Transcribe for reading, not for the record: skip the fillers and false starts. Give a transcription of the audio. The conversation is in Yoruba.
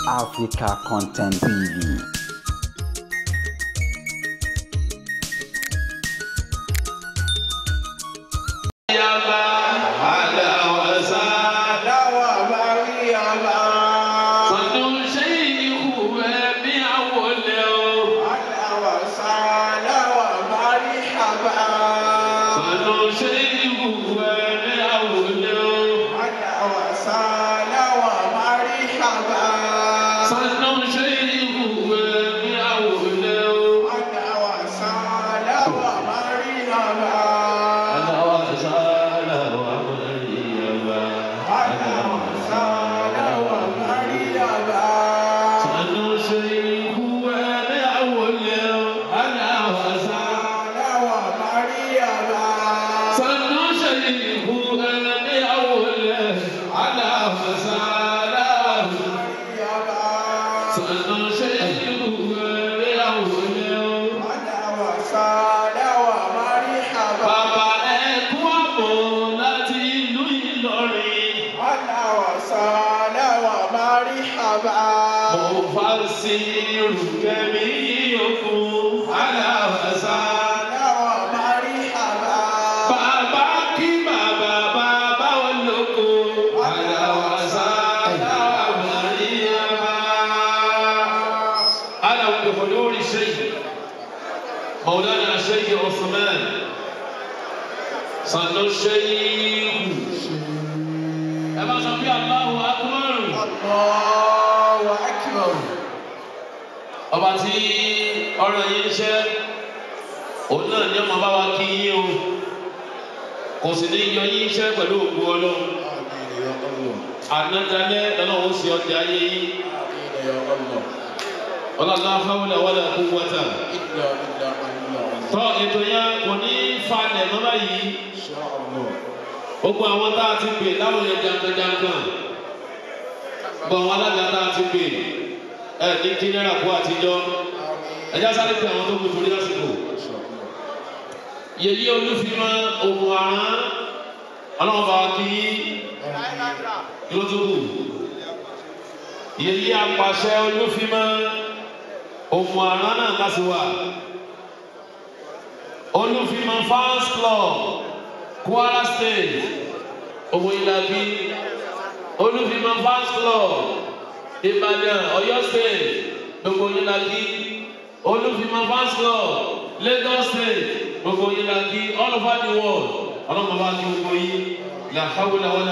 Africa Content TV. مولانا الشيخ عثمان صلى الشيخ أما صلى الله أكبر الله أكبر ọba tí ọ̀rọ̀ yìí ṣe òun náà ní ọmọ bá wa kí yín o kò sì ní yọ yín ṣe pẹ̀lú òkú Ọlọ́run ànádálẹ́ lọ́nà ó sì ọjà ayé yín ọlọ́lá hawla wala quwwata tọ́ ètò yẹn kò ní falẹ̀ mọ́ báyìí gbogbo àwọn tá a ti pè láwọn yẹn jankan-jankan gbọ́ àwọn alága tá a ti pè ní kí náírà kó àtijọ́ ẹjá sáré pé àwọn tó kù torí lásìkò yèyí olúfimọ́ ohun àrán ọlọ́mọba kí ló tó kù yèyí apàṣẹ olúfimọ́ ohun àrán náà láti wà olúfimọ́ fans club Kwara State owó ìlàbí olúfimọ́ fans club Ìbàdàn Ọ̀yọ́ State gbogbo yín la kí olúfimọ́ fans club Lagos State gbogbo yín la kí all over the world ọlọ́mọba kí gbogbo yín la hawla wala.